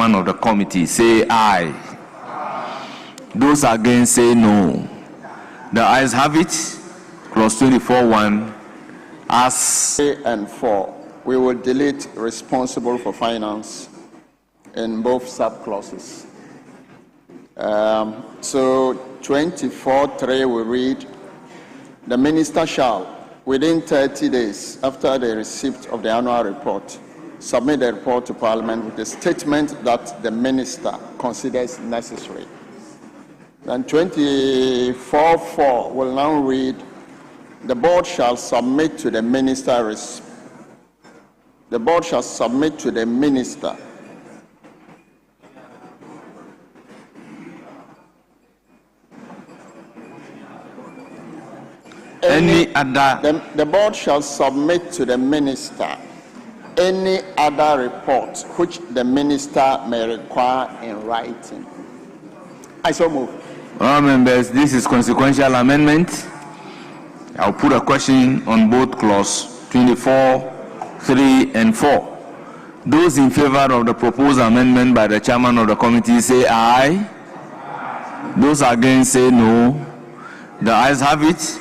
chairman of the committee, say aye. Those against, say no. The ayes have it. Clause 24(1). As 3 and 4, we will delete responsible for finance in both sub-clauses. So 24(3) we read, the minister shall, within 30 days after the receipt of the annual report, submit the report to Parliament with a statement that the minister considers necessary. Then 24(4) will now read, the board shall submit to the minister. The board shall submit to the minister the board shall submit to the minister any other report which the minister may require in writing. I so move. All members, this is consequential amendment. I'll put a question on both clause 24, 3 and 4. Those in favor of the proposed amendment by the chairman of the committee say aye. Those against say no. The ayes have it.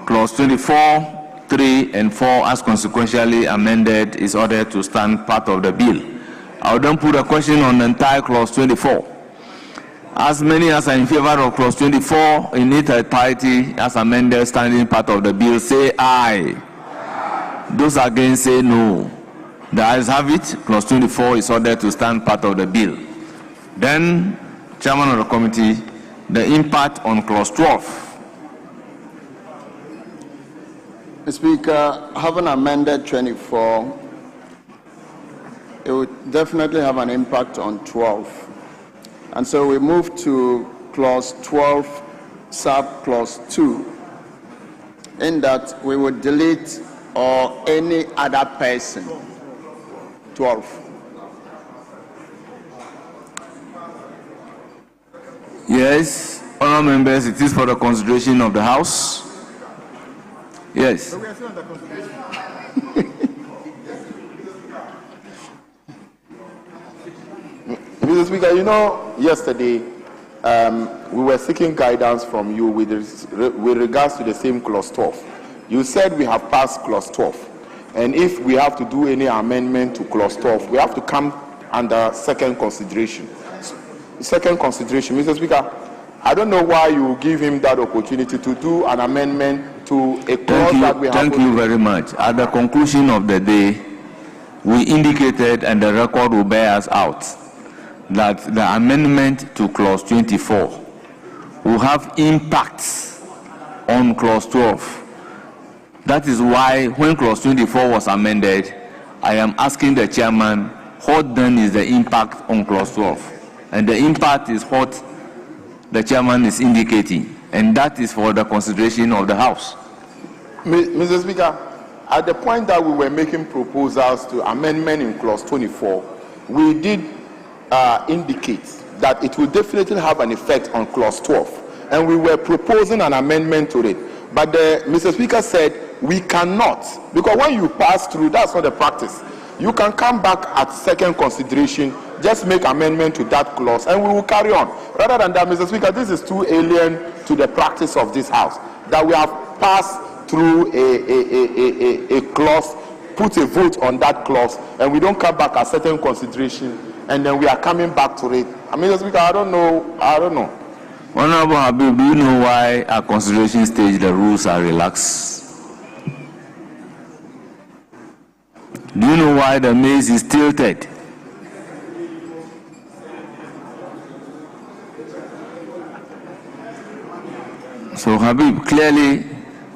Clause 24, 3 and 4 as consequentially amended is ordered to stand part of the bill. I will then put a question on the entire clause 24. As many as are in favor of clause 24 in its entirety as amended standing part of the bill say aye. Those against say no. The ayes have it. Clause 24 is ordered to stand part of the bill. Then, chairman of the committee, the impact on clause 12. Mr. Speaker, having amended 24, it would definitely have an impact on 12. And so we move to clause 12, sub-clause 2, in that we would delete or any other person. 12. Yes, honourable members, it is for the consideration of the House. Yes. Mr. Speaker, you know, yesterday we were seeking guidance from you with regards to the same clause 12. You said we have passed clause 12, and if we have to do any amendment to clause 12, we have to come under second consideration. Second consideration, Mr. Speaker, I don't know why you give him that opportunity to do an amendment to a clause that we have. Thank you very much. At the conclusion of the day, we indicated, and the record will bear us out, that the amendment to clause 24 will have impacts on clause 12. That is why when clause 24 was amended, I am asking the chairman, what then is the impact on clause 12? And the impact is what the chairman is indicating, and that is for the consideration of the House. Mr. Speaker, at the point that we were making proposals to amendment in clause 24, we did indicate that it will definitely have an effect on clause 12, and we were proposing an amendment to it. But Mr. Speaker said we cannot, because when you pass through, that's not the practice. You can come back at second consideration, just make amendment to that clause, and we will carry on. Rather than that, Mr. Speaker, this is too alien to the practice of this House, that we have passed through a clause, put a vote on that clause, and we don't come back at certain consideration, and then we are coming back to it. I mean, Mr. Speaker, I don't know. Honorable Habib, do you know why at consideration stage the rules are relaxed? Do you know why the maize is tilted? So Habib, clearly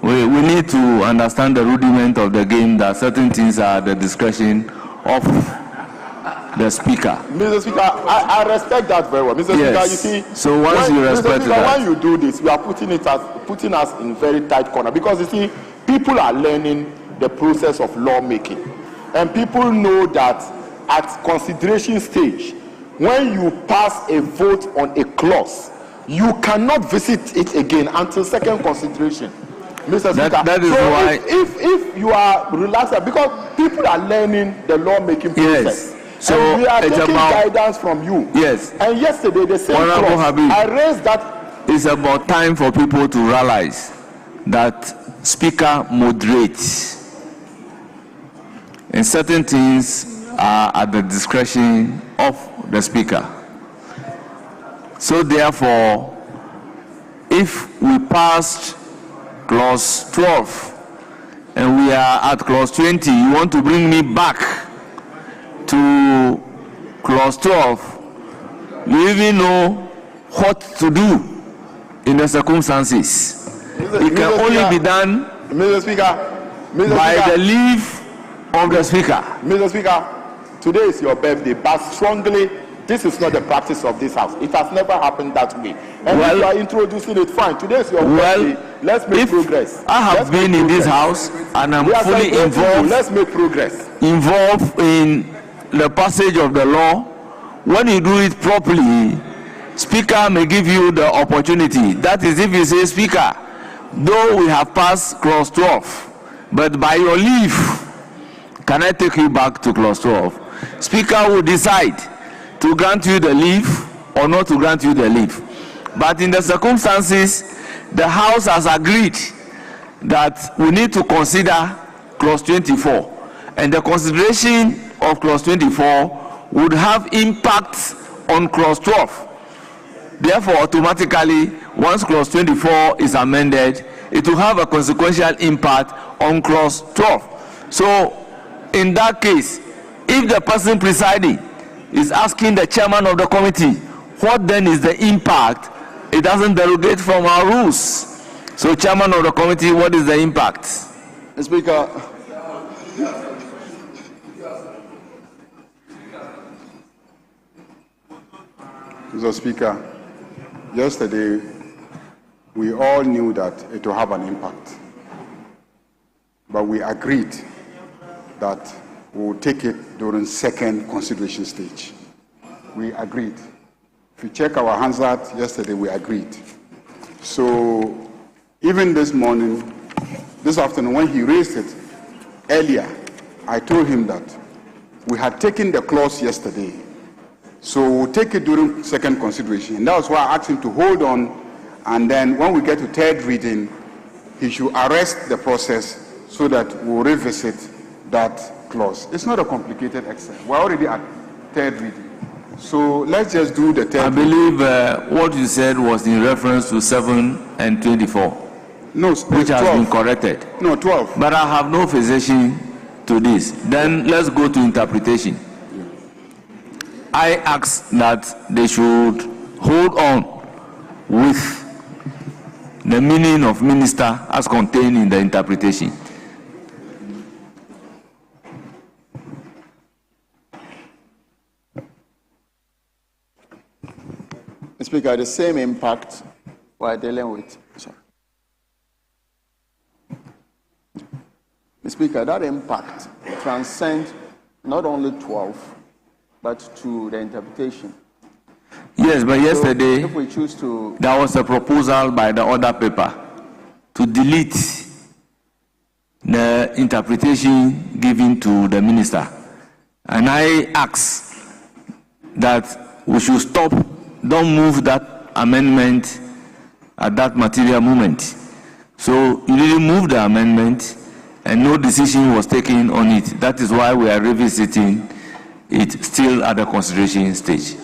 we need to understand the rudiment of the game, that certain things are at the discretion of the speaker. Mr. Speaker, I respect that very well. Mr. Yes. Speaker, you see, so once you respect that, when you do this, you are putting us in very tight corner, because you see, people are learning the process of lawmaking, and people know that at consideration stage, when you pass a vote on a clause, you cannot visit it again until second consideration. Mr. Speaker, that is so why if you are relaxed, because people are learning the lawmaking process. Yes. So and we are it's taking about guidance from you. yes. And yesterday, the same Honorable clause, Habib. I raised that. It's about time for people to realize that Speaker moderates, and certain things are at the discretion of the Speaker. So therefore, if we passed clause 12 and we are at clause 20, you want to bring me back to clause 12, you even know what to do in the circumstances. It can only be done Mr. Speaker, by the leave of the Speaker. Mr. Speaker, today is your birthday, but strongly, this is not the practice of this House. It has never happened that way. And Well- if you are introducing it, fine. Today is your Well, birthday. Let's make if progress. I have Let's been make in this progress. house and I'm We are fully celebrating you. involved Let's make progress. in the passage of the law, when you do it properly, Speaker may give you the opportunity. That is if you say, Speaker, though we have passed clause 12, but by your leave, can I take you back to clause 12? Speaker will decide to grant you the leave or not to grant you the leave. But in the circumstances, the House has agreed that we need to consider clause 24. And the consideration of clause 24 would have impact on clause 12. Therefore, automatically, once clause 24 is amended, it will have a consequential impact on clause 12. So, in that case, if the person presiding is asking the chairman of the committee, what then is the impact? It doesn't derogate from our rules. So, chairman of the committee, what is the impact? Mr. Speaker, Mr. Speaker, yesterday we all knew that it will have an impact, but we agreed that we will take it during second consideration stage. We agreed. If you check our Hansard yesterday, we agreed. So even this morning, this afternoon, when he raised it earlier, I told him that we had taken the clause yesterday. So we'll take it during second consideration. And that was why I asked him to hold on, and then when we get to third reading, he should arrest the process so that we'll revisit that clause. It's not a complicated exercise. We're already at third reading. So let's just do the third I believe what you said was in reference to 7 and 24, No, which has 12. been corrected. No, 12. But I have no physician to this. Then let's go to interpretation. I ask that they should hold on with the meaning of minister as contained in the interpretation. Mr. Speaker, the same impact we're dealing with. Sorry. Mr. Speaker, that impact transcends not only 12, but to the interpretation. Yes, but yesterday So if we choose to, there was a proposal by the other paper to delete the interpretation given to the minister. And I ask that we should stop, don't move that amendment at that material moment. So you didn't move the amendment and no decision was taken on it. That is why we are revisiting it still at the consideration stage.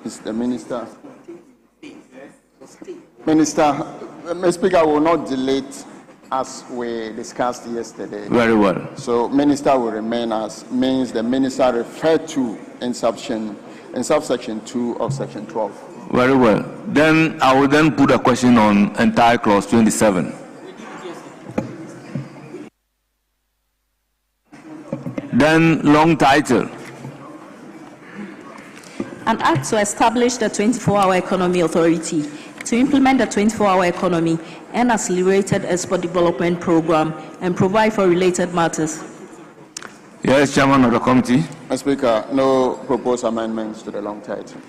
Mr. Minister, Mr. Speaker, will not delete as we discussed yesterday. Very well. So minister will remain as means the minister referred to in subsection 2 of section 12. Very well. Then I will then put a question on entire clause 27. Then long title. An act to establish the 24-hour economy authority to implement the 24-hour economy and accelerated export development program and provide for related matters. Yes, Chairman of the committee. Mr. Speaker, no proposed amendments to the long title.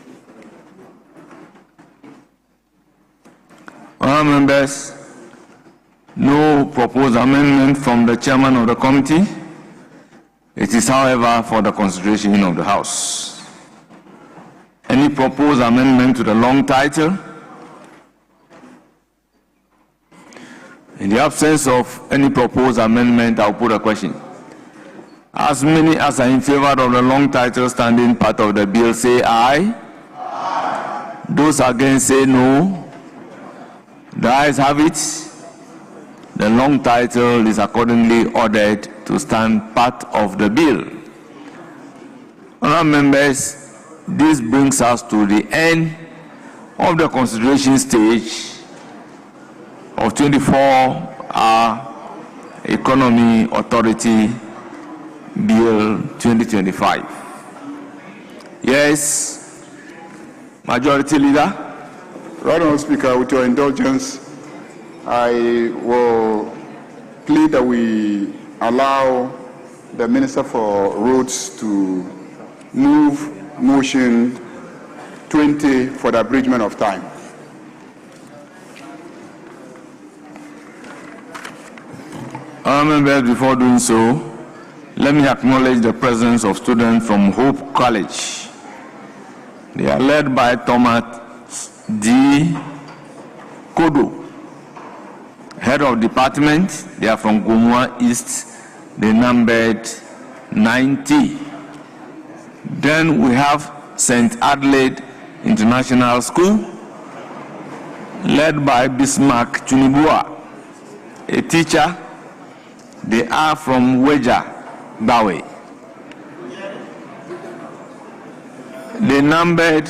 Honourable members, no proposed amendment from the chairman of the committee. It is, however, for the consideration of the House. Any proposed amendment to the long title? In the absence of any proposed amendment, I'll put a question. As many as are in favor of the long title standing part of the bill, say aye. Aye. Those against, say no. The ayes have it. The long title is accordingly ordered to stand part of the bill. Honourable members, this brings us to the end of the consideration stage of 24-hour Economy Authority Bill 2025. Yes, Majority Leader. Right, Honourable Speaker, with your indulgence, I will plead that we allow the Minister for Roads to move motion 20 for the abridgment of time. Honourable members, before doing so, let me acknowledge the presence of students from Hope College. They are led by Thomas D. Kodo, head of department. They are from Gomua East. They numbered 90. Then we have St. Adelaide International School, led by Bismarck Chunibua, a teacher. They are from Weja, Bawe. They numbered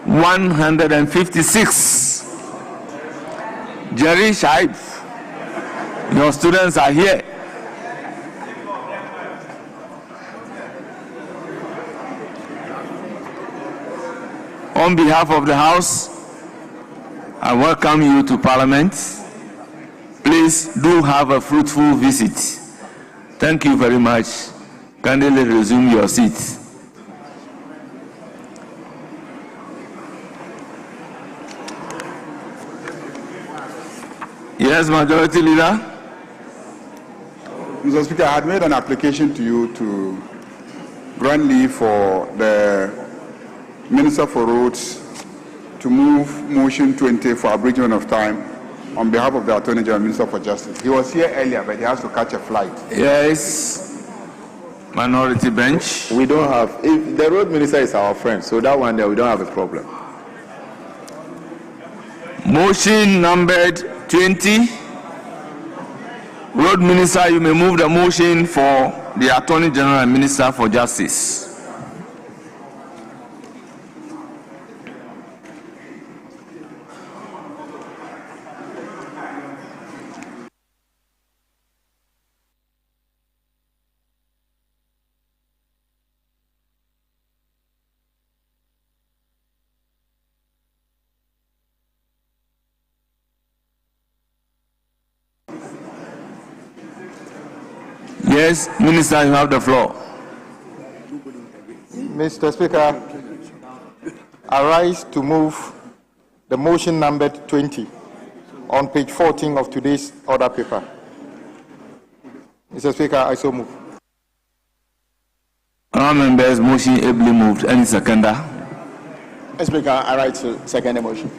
156. Jerry Shaib, your students are here. On behalf of the House, I welcome you to Parliament. Please do have a fruitful visit. Thank you very much. Kindly resume your seats. Yes, Majority Leader. Mr. Speaker, I had made an application to you to grant leave for the Minister for Roads to move motion 20 for abridgment of time on behalf of the Attorney General, Minister for Justice. He was here earlier, but he has to catch a flight. Yes. Minority bench. We don't have, if the road minister is our friend, so that one there we don't have a problem. Motion numbered 20. Road Minister, you may move the motion for the Attorney General and Minister for Justice. Yes, Minister, you have the floor. Mr. Speaker, I rise to move the motion numbered 20 on page 14 of today's order paper. Mr. Speaker, I so move. Honourable members, motion ably moved. Any seconder? Mr. Speaker, I rise to second the motion.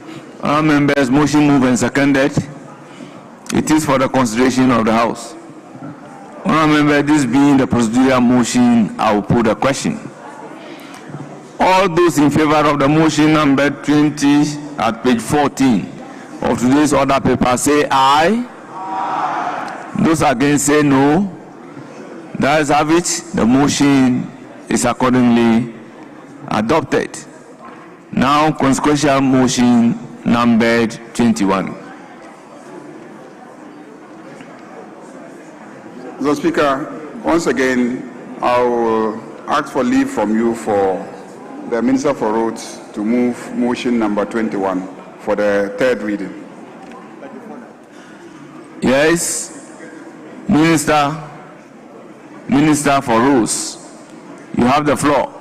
Honourable members, motion moved and seconded. It is for the consideration of the House. Honourable member, this being the procedural motion, I will put a question. All those in favor of the motion number 20 at page 14 of today's order paper say aye. Aye. Those against say no. The ayes have it. The motion is accordingly adopted. Now, consequential motion numbered 21. Mr. Speaker, once again, I will ask for leave from you for the Minister for Roads to move motion number 21 for the third reading. Yes, Minister for Roads, you have the floor.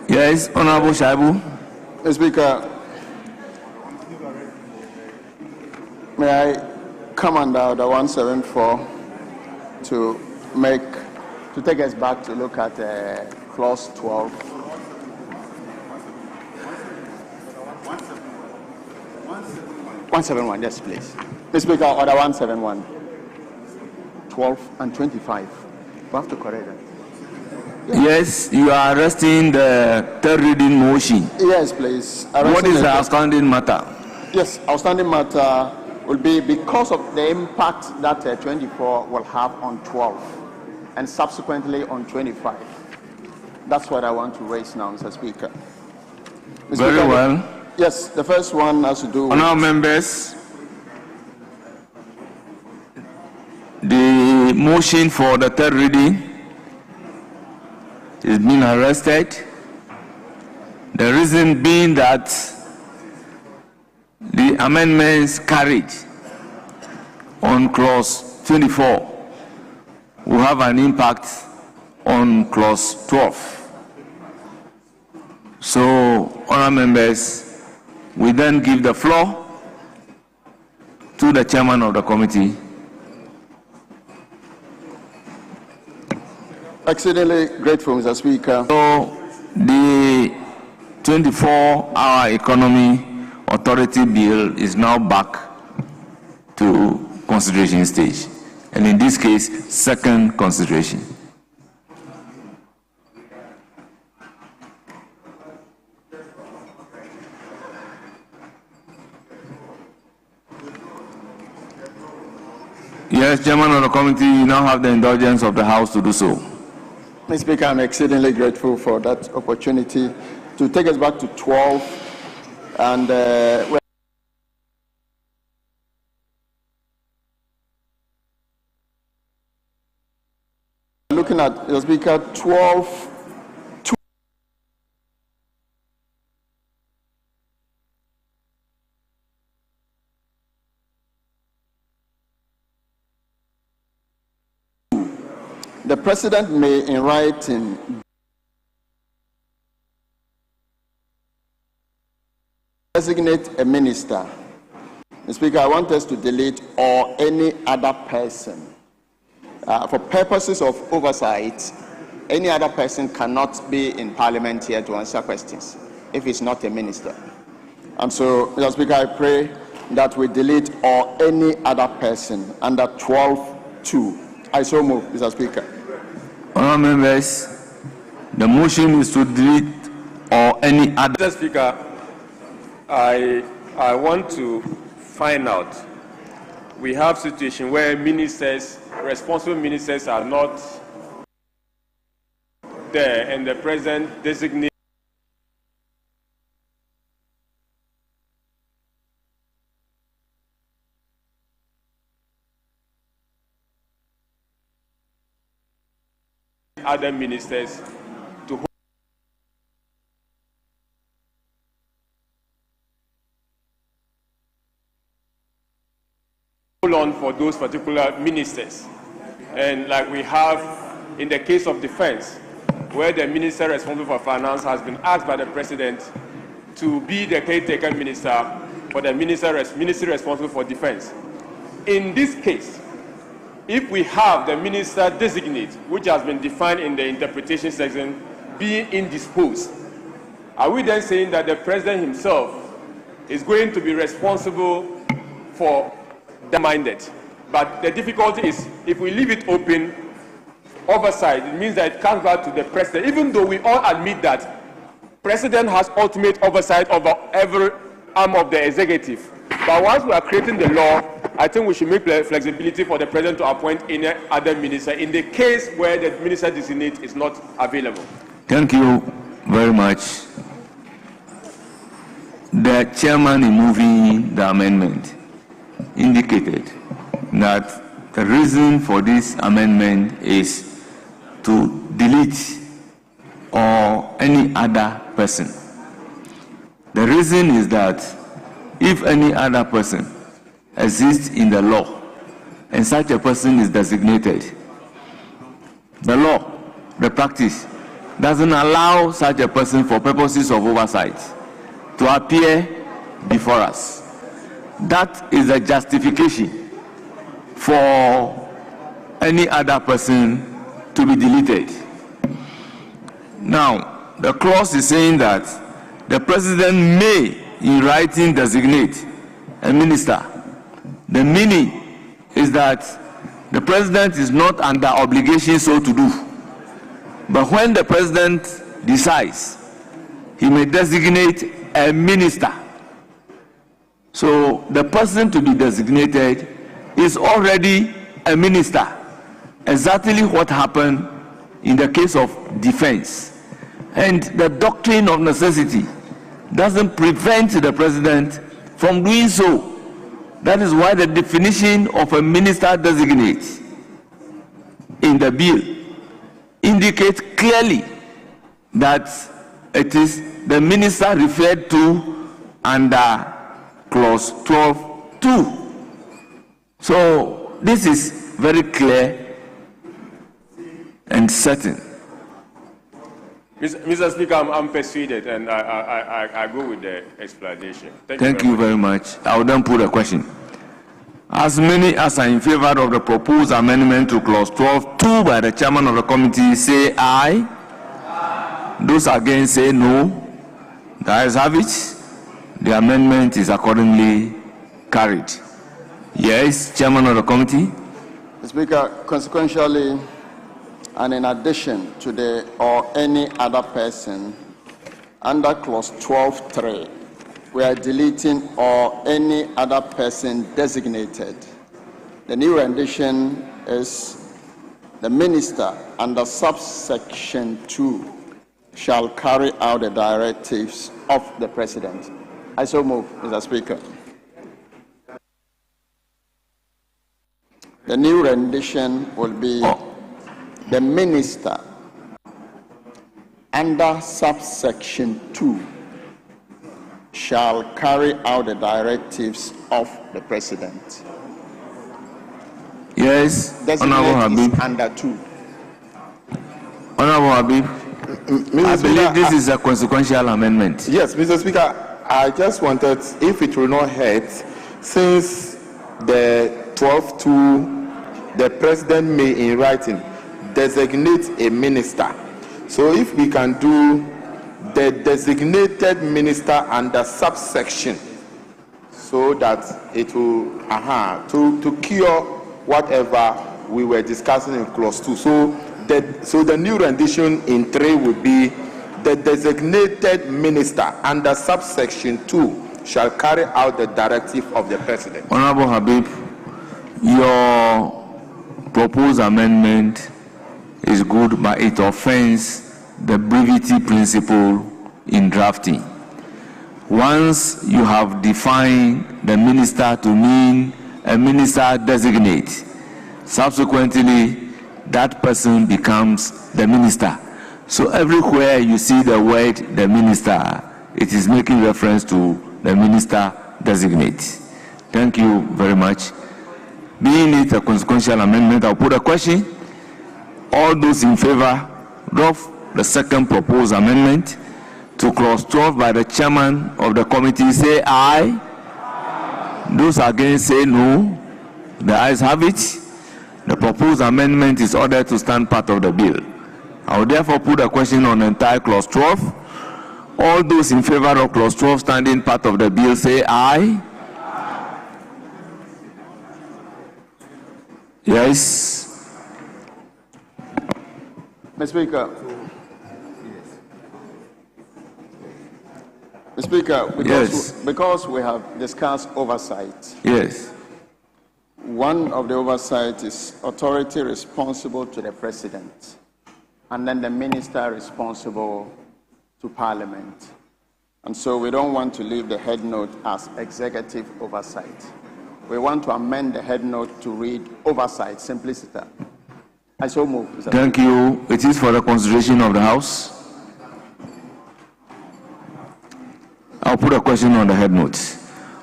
Yes, Honourable Shaibu. Mr. Speaker, May I come under the 174 to take us back to look at clause 12. 171, yes, please. Mr. Speaker, order 171. 12 and 25. We have to correct that. Yes, you are arresting the third reading motion. Yes, please. What is the outstanding matter? Yes, outstanding matter will be because of the impact that 24 will have on 12 and subsequently on 25. That's what I want to raise now, Mr. Speaker. Mr. Very Speaker, well. Yes, the first one has to do with... Honourable members, the motion for the third reading is being arrested. The reason being that the amendments carried on clause 24 will have an impact on clause 12. So, honourable members, we then give the floor to the chairman of the committee. Exceedingly grateful, Mr. Speaker. So, the 24-hour economy authority bill is now back to consideration stage, and in this case, second consideration. Yes, Chairman of the committee, you now have the indulgence of the House to do so. Mr. Speaker, I'm exceedingly grateful for that opportunity to take us back to 12 and looking at, Mr. Speaker, 12. The President may, in writing, designate a minister. Mr. Speaker, I want us to delete or any other person. For purposes of oversight, any other person cannot be in Parliament here to answer questions if it's not a minister. And so, Mr. Speaker, I pray that we delete or any other person under 12(2). I so move, Mr. Speaker. Honourable members, the motion is to delete or any other. Mr. Speaker, I want to find out. We have situation where ministers, responsible ministers, are not there, and the president designates other ministers to hold on for those particular ministers. And like we have in the case of defense, where the minister responsible for finance has been asked by the president to be the caretaker minister for the ministry responsible for defense. In this case, if we have the minister designate, which has been defined in the interpretation section, being indisposed, are we then saying that the president himself is going to be responsible for the minded? But the difficulty is, if we leave it open, oversight, it means that it comes back to the president, even though we all admit that president has ultimate oversight over every arm of the executive. But once we are creating the law, I think we should make flexibility for the president to appoint any other minister in the case where the minister designate is not available. Thank you very much. The chairman, in moving the amendment, indicated that the reason for this amendment is to delete or any other person. The reason is that if any other person exists in the law and such a person is designated, the law, the practice, doesn't allow such a person for purposes of oversight to appear before us. that is a justification for any other person to be deleted. Now, the clause is saying that the president may, in writing, designate a minister. The meaning is that the president is not under obligation so to do. But when the president decides, he may designate a minister. So the person to be designated is already a minister. Exactly what happened in the case of defense. And the doctrine of necessity doesn't prevent the president from doing so. That is why the definition of a minister designate in the bill indicates clearly that it is the minister referred to under clause 12(2). So this is very clear and certain. Mr. Speaker, I'm persuaded, and I go with the explanation. Thank you very much. I will then put a question. As many as are in favor of the proposed amendment to clause 12(2) by the chairman of the committee say aye. Those against say no. The ayes have it. The amendment is accordingly carried. Yes, chairman of the committee. Mr. Speaker, consequentially, and in addition to the or any other person, under clause 12(3), we are deleting or any other person designated. The new rendition is the minister under subsection 2 shall carry out the directives of the president. I so move, Mr. Speaker. The new rendition will be the minister under subsection 2 shall carry out the directives of the president. Yes, Honorable Habib. Under 2. Honorable Habib, I believe this is a consequential amendment. Yes, Mr. Speaker, I just wanted, if it will not hurt, since the 12(2), the president may, in writing, designate a minister. So if we can do the designated minister under subsection, so that it will, to cure whatever we were discussing in clause 2. So the new rendition in 3 would be the designated minister under subsection 2 shall carry out the directive of the president. Honorable Habib, your proposed amendment is good, but it offends the brevity principle in drafting. Once you have defined the minister to mean a minister designate, subsequently that person becomes the minister. So everywhere you see the word the minister, it is making reference to the minister designate. Thank you very much. Being it a consequential amendment, I'll put a question. All those in favor of the second proposed amendment to clause 12 by the chairman of the committee say aye. Those against say no. The ayes have it. The proposed amendment is ordered to stand part of the bill. I will therefore put a question on the entire clause 12. All those in favor of clause 12 standing part of the bill say aye. Yes. Mr. Speaker. Mr. Speaker, because we have discussed oversight. Yes. One of the oversight is authority responsible to the president, and then the minister responsible to parliament. And so we don't want to leave the head note as executive oversight. We want to amend the head note to read oversight, simplicity. I so move. Thank you. It is for the consideration of the House. I'll put a question on the head note.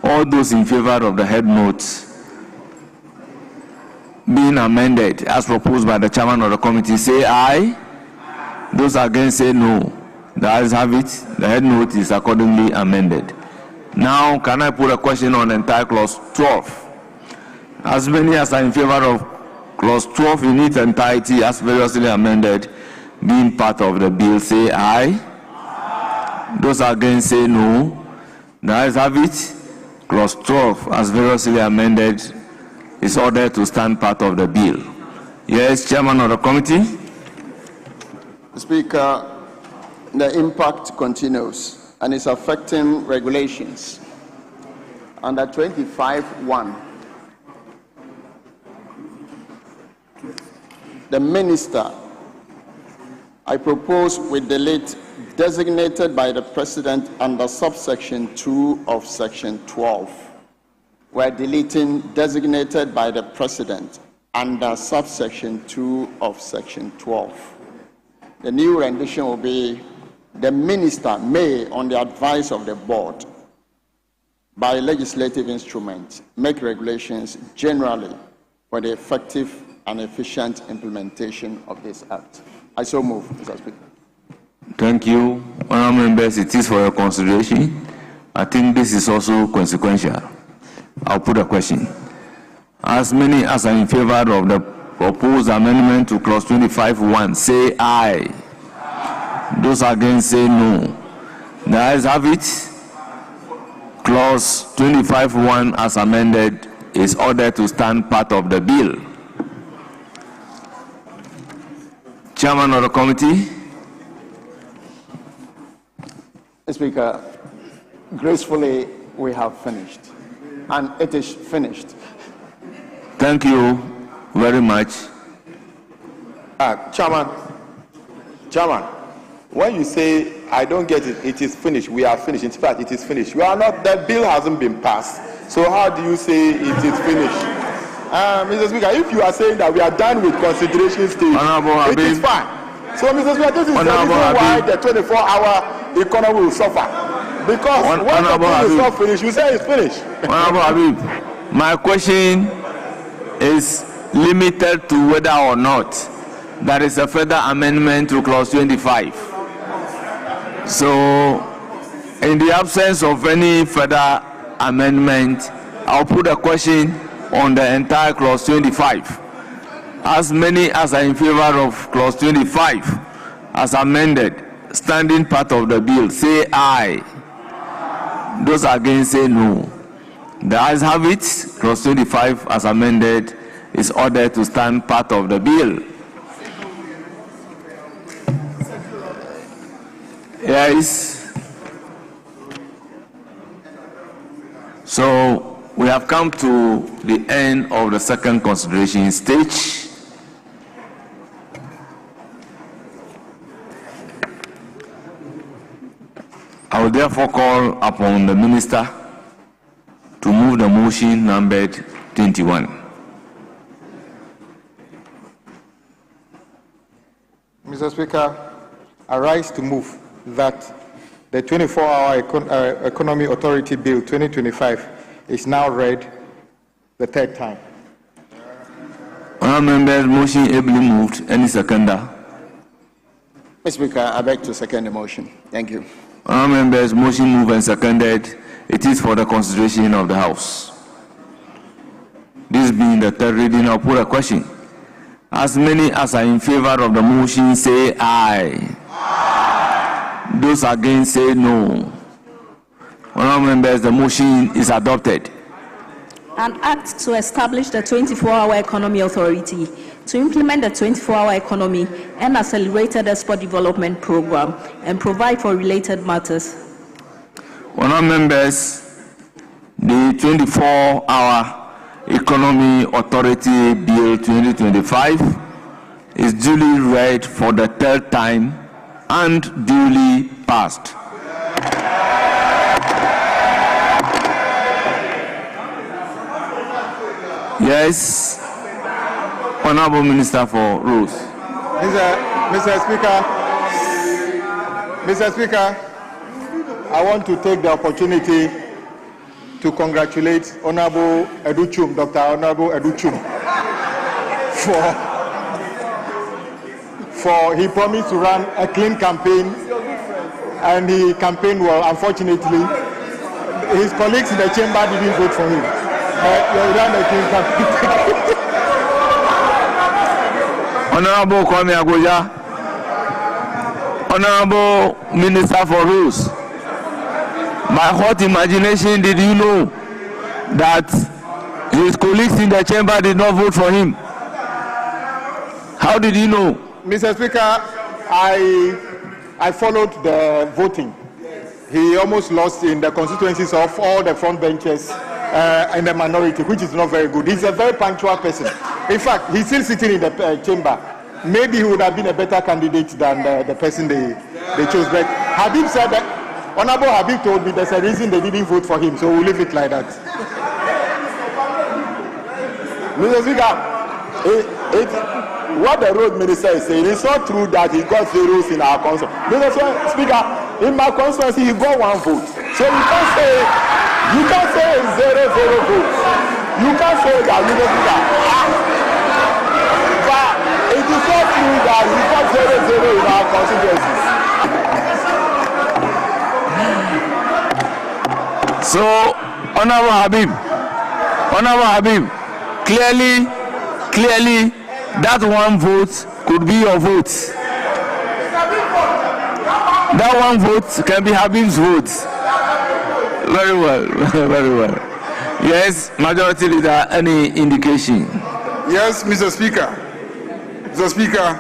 All those in favor of the head note being amended as proposed by the chairman of the committee say aye. Those against say no. The ayes have it. The head note is accordingly amended. Now, can I put a question on entire clause 12? As many as are in favor of clause 12 in its entirety as variously amended, being part of the bill, say aye. Those against say no. The ayes have it. Clause 12 as variously amended is ordered to stand part of the bill. Yes, Chairman of the committee. Speaker, the impact continues and is affecting regulations. Under 25(1), the minister, I propose we delete designated by the president under subsection 2 of section 12. We're deleting designated by the president under subsection 2 of section 12. The new rendition will be: the minister may, on the advice of the board, by legislative instrument, make regulations generally for the effective and efficient implementation of this act. I so move, Mr. Speaker. Thank you. Honourable members, it is for your consideration. I think this is also consequential. I'll put a question. As many as are in favor of the proposed amendment to clause 25(1), say aye. Those against say no. The ayes have it. Clause 25(1) as amended is ordered to stand part of the bill. Chairman of the committee. Speaker, gracefully we have finished, and it is finished. Thank you very much. Chairman, when you say I don't get it, it is finished, we are finished. In fact, it is finished. You are not. The bill hasn't been passed. So how do you say it is finished? Mr. Speaker, if you are saying that we are done with consideration stage, it is fine. So, Mr. Speaker, this is the reason why the 24-hour economy will suffer. Because when the bill is not finished, you say it's finished. Honorable Habib, my question is limited to whether or not there is a further amendment to clause 25. So, in the absence of any further amendment, I'll put a question on the entire clause 25. As many as are in favor of clause 25 as amended, standing part of the bill, say aye. Those against say no. The ayes have it. Clause 25 as amended is ordered to stand part of the bill. Yes. So we have come to the end of the second consideration stage. I will therefore call upon the minister to move the motion numbered 21. Mr. Speaker, I rise to move that the 24-hour Economy Authority Bill 2025 is now read the third time. Honourable members, motion ably moved. Any seconder? Mr. Speaker, I beg to second the motion. Thank you. Honourable members, motion moved and seconded. It is for the consideration of the House. This being the third reading, I'll put a question. As many as are in favor of the motion, say aye. Aye. Those against, say no. Honourable members, the motion is adopted. An act to establish the 24-hour Economy Authority to implement the 24-hour economy and accelerated export development program and provide for related matters. Honourable members, the 24-hour Economy Authority Bill 2025 is duly read for the third time and duly passed. Yes, Honourable Minister for Rules. Mr. Speaker, I want to take the opportunity to congratulate Honourable Educhum, Dr. Honourable Educhum, for he promised to run a clean campaign, and he campaigned well. Unfortunately, his colleagues in the chamber didn't vote for him. Honorable Kwame Agoya, Honorable Minister for Rules, by what imagination did you know that his colleagues in the chamber did not vote for him? How did you know? Mr. Speaker, I followed the voting. He almost lost in the constituencies of all the front benches in the minority, which is not very good. He's a very punctual person. In fact, he's still sitting in the chamber. Maybe he would have been a better candidate than the person they chose. But Habib said that, Honorable Habib told me there's a reason they didn't vote for him, so we'll leave it like that. Mr. Speaker, what the road minister is saying, it's not true that he got zeros in our constituency. Mr. Speaker, in my constituency, he got 1 vote. So you can't say it's 0 votes. You can't say that, Mr. Speaker. But it is not true that he got 0 in our constituencies. So, Honorable Habib, clearly, that 1 vote could be your vote. That 1 vote can be Habib's vote. Very well, very well. Yes, Majority Leader, any indication? Yes, Mr. Speaker. Mr. Speaker,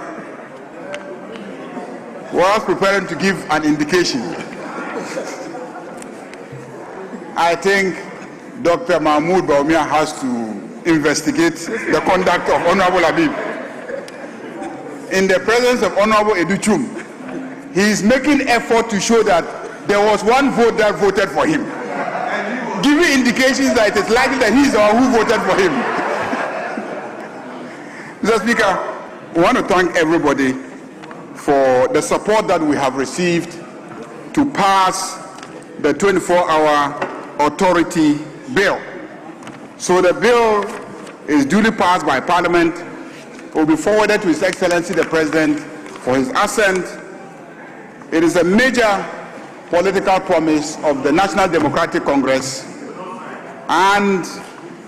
whilst preparing to give an indication, I think Dr. Mahmoud Bawumia has to investigate the conduct of Honorable Habib. In the presence of Honorable Educhum, he is making effort to show that there was 1 vote that voted for him, giving indications that it is likely that he is the one who voted for him. Mr. Speaker, we want to thank everybody for the support that we have received to pass the 24-hour authority bill. So the bill is duly passed by Parliament, will be forwarded to His Excellency the President for his assent. It is a major political promise of the National Democratic Congress, and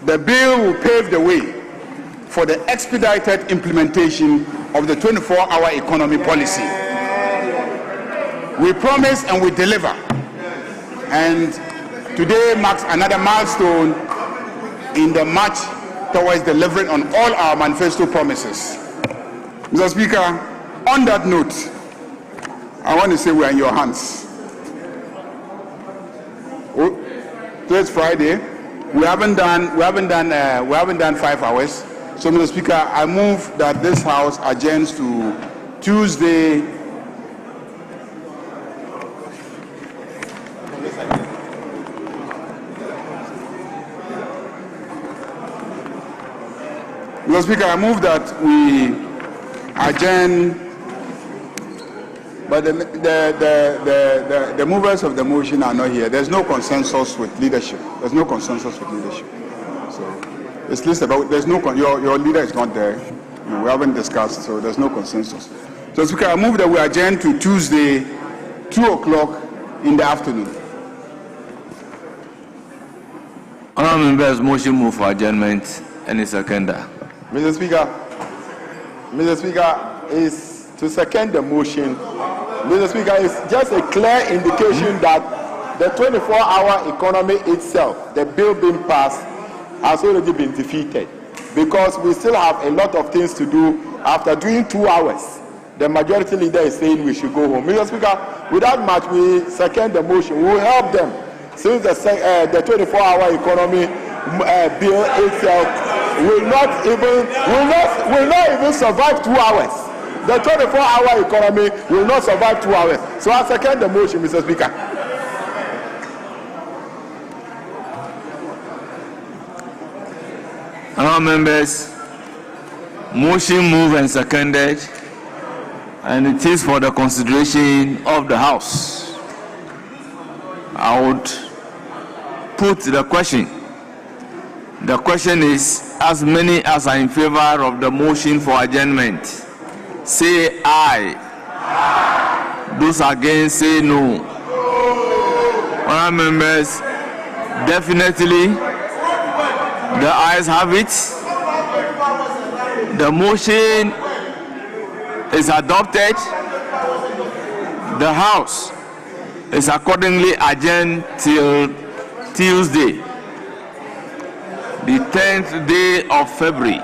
the bill will pave the way for the expedited implementation of the 24-hour economy policy. We promise and we deliver, and today marks another milestone in the march towards delivering on all our manifesto promises. Mr. Speaker, on that note, I want to say we are in your hands. Today's Friday. We haven't done 5 hours. So, Mr. Speaker, I move that this House adjourns to Tuesday, Mr. Speaker, I move that we adjourn, but the movers of the motion are not here. There's no consensus with leadership. So it's listed, but there's no your leader is not there. We haven't discussed, so there's no consensus. So, Speaker, I move that we adjourn to Tuesday, 2:00 in the afternoon. Honourable members, motion move for adjournment. Any seconder? Mr. Speaker, is to second the motion. Mr. Speaker, it's just a clear indication that the 24-hour economy itself, the bill being passed, has already been defeated, because we still have a lot of things to do after doing 2 hours. The majority leader is saying we should go home. Mr. Speaker, without much, we second the motion. We will help them, since the 24-hour economy bill itself will not even survive 2 hours. The 24-hour economy will not survive 2 hours. So I second the motion, Mr. Speaker. Honourable members, motion moved and seconded, and it is for the consideration of the House. I would put the question. The question is, as many as are in favor of the motion for adjournment, say aye. Those against, say no. Honourable members, Definitely, the ayes have it. The motion is adopted. The House is accordingly adjourned till Tuesday, the 10th day of February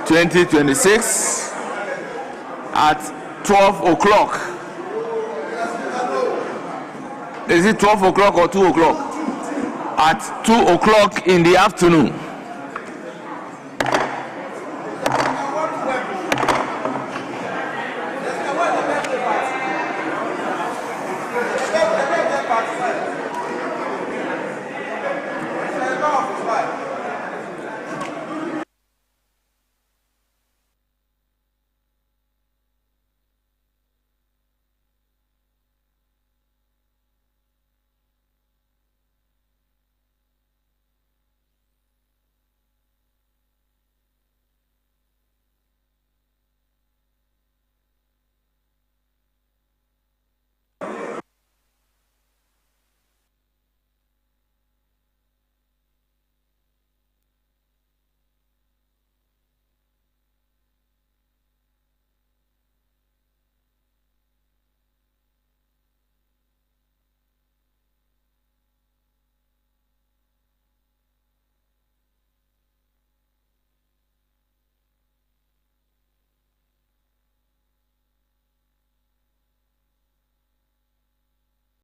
2026 at 12 o'clock. Is it 12 o'clock or 2 o'clock? At 2 o'clock in the afternoon.